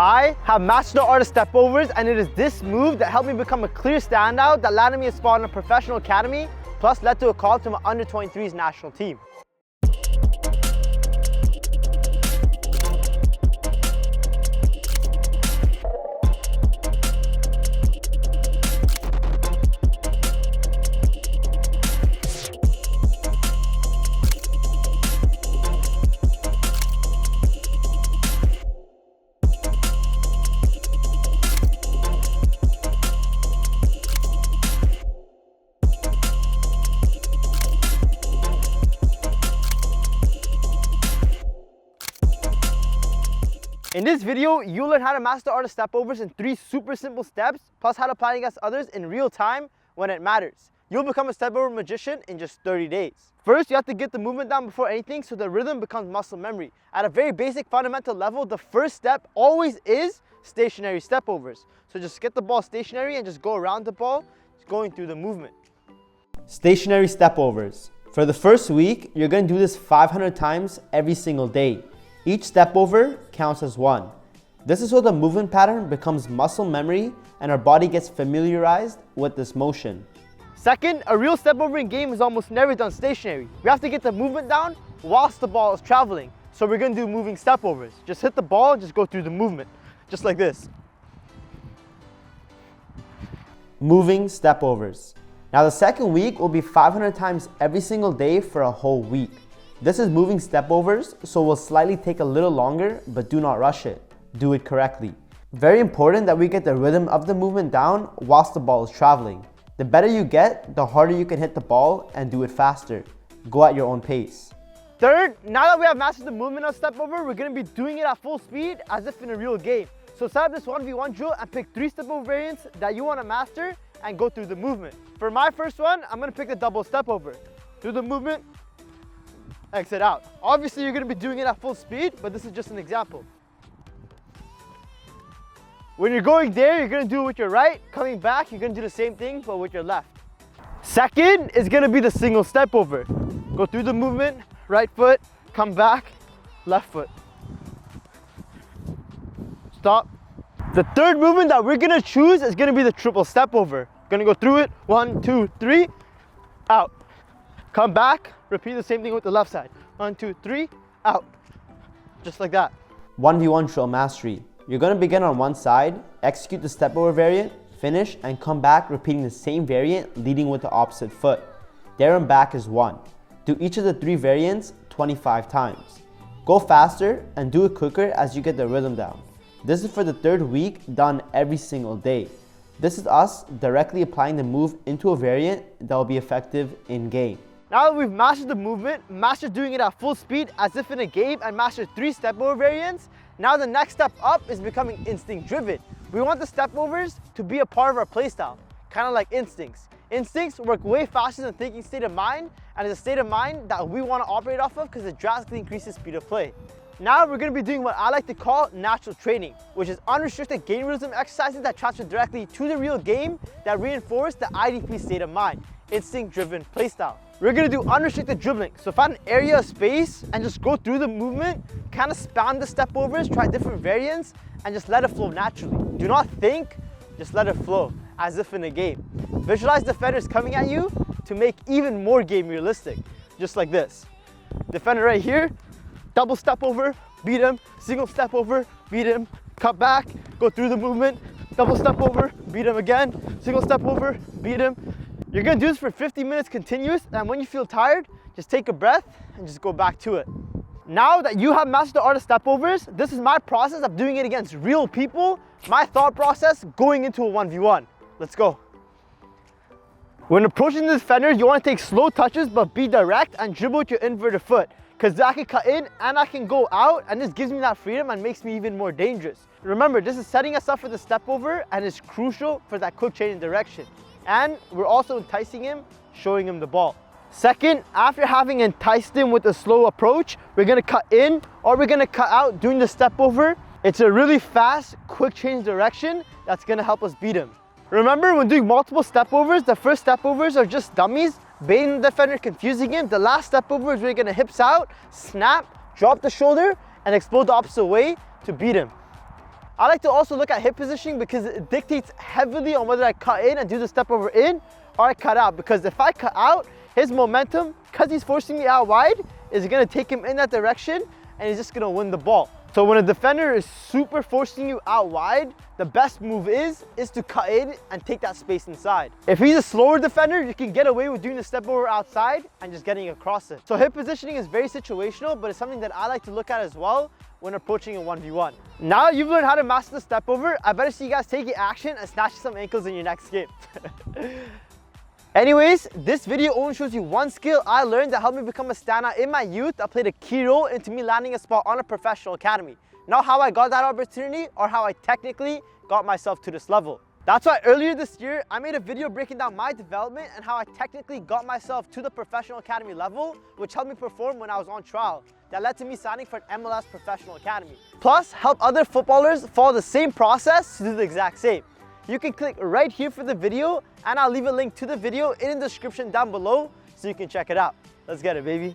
I have mastered the art of stepovers, and it is this move that helped me become a clear standout that landed me a spot in a professional academy, plus led to a call to my under-23s national team. In this video, you'll learn how to master the art of stepovers in 3 super simple steps, plus how to apply it against others in real time when it matters. You'll become a stepover magician in just 30 days. First, you have to get the movement down before anything so the rhythm becomes muscle memory. At a very basic fundamental level, the first step always is stationary stepovers. So just get the ball stationary and just go around the ball, just going through the movement. Stationary stepovers. For the first week, you're going to do this 500 times every single day. Each stepover counts as 1. This is so the movement pattern becomes muscle memory and our body gets familiarized with this motion. Second, a real stepover in game is almost never done stationary. We have to get the movement down whilst the ball is traveling. So we're going to do moving stepovers. Just hit the ball and just go through the movement, just like this. Moving stepovers. Now the second week will be 500 times every single day for a whole week. This is moving stepovers, so will slightly take a little longer, but do not rush it. Do it correctly. Very important that we get the rhythm of the movement down whilst the ball is traveling. The better you get, the harder you can hit the ball and do it faster. Go at your own pace. Third, now that we have mastered the movement of stepover, we're going to be doing it at full speed as if in a real game. So set up this 1v1 drill and pick 3 stepover variants that you want to master and go through the movement. For my first one, I'm going to pick the double stepover. Do the movement, exit out. Obviously, you're going to be doing it at full speed, but this is just an example. When you're going there, you're going to do it with your right. Coming back, you're going to do the same thing, but with your left. Second is going to be the single stepover. Go through the movement, right foot, come back, left foot. Stop. The third movement that we're going to choose is going to be the triple stepover. Going to go through it, 1, 2, 3, out. Come back, repeat the same thing with the left side. 1, 2, 3, out. Just like that. 1v1 drill mastery. You're going to begin on one side, execute the stepover variant, finish, and come back repeating the same variant, leading with the opposite foot. There and back is 1. Do each of the 3 variants 25 times. Go faster and do it quicker as you get the rhythm down. This is for the 3rd week, done every single day. This is us directly applying the move into a variant that will be effective in game. Now that we've mastered the movement, mastered doing it at full speed as if in a game, and mastered 3 stepover variants, now the next step up is becoming instinct driven. We want the stepovers to be a part of our playstyle, kind of like instincts. Instincts work way faster than thinking state of mind, and it's a state of mind that we want to operate off of because it drastically increases speed of play. Now we're going to be doing what I like to call natural training, which is unrestricted game realism exercises that transfer directly to the real game that reinforce the IDP state of mind, instinct driven playstyle. We're going to do unrestricted dribbling. So find an area of space and just go through the movement, kind of span the stepovers, try different variants, and just let it flow naturally. Do not think, just let it flow, as if in a game. Visualize defenders coming at you to make even more game realistic, just like this. Defender right here, double stepover, beat him, single stepover, beat him, cut back, go through the movement, double stepover, beat him again, single stepover, beat him. You're going to do this for 50 minutes continuous, and when you feel tired, just take a breath and just go back to it. Now that you have mastered the art of stepovers, this is my process of doing it against real people, my thought process going into a 1v1. Let's go. When approaching the defender, you want to take slow touches but be direct and dribble with your inverted foot, because I can cut in and I can go out, and this gives me that freedom and makes me even more dangerous. Remember, this is setting us up for the stepover and is crucial for that quick change in direction. And we're also enticing him, showing him the ball. Second, after having enticed him with a slow approach, we're going to cut in or we're going to cut out doing the stepover. It's a really fast, quick change direction that's going to help us beat him. Remember, when doing multiple stepovers, the first stepovers are just dummies, baiting the defender, confusing him. The last stepover is we're going to hips out, snap, drop the shoulder, and explode the opposite way to beat him. I like to also look at hip positioning because it dictates heavily on whether I cut in and do the step over in or I cut out. Because if I cut out, his momentum, because he's forcing me out wide, is gonna take him in that direction and he's just gonna win the ball. So when a defender is super forcing you out wide, the best move is to cut in and take that space inside. If he's a slower defender, you can get away with doing the step over outside and just getting across it. So hip positioning is very situational, but it's something that I like to look at as well when approaching a 1v1. Now you've learned how to master the step over, I better see you guys taking action and snatching some ankles in your next game. Anyways, this video only shows you one skill I learned that helped me become a standout in my youth that played a key role into me landing a spot on a professional academy. Not how I got that opportunity or how I technically got myself to this level. That's why earlier this year, I made a video breaking down my development and how I technically got myself to the professional academy level, which helped me perform when I was on trial. That led to me signing for an MLS professional academy. Plus, help other footballers follow the same process to do the exact same. You can click right here for the video and I'll leave a link to the video in the description down below so you can check it out. Let's get it, baby.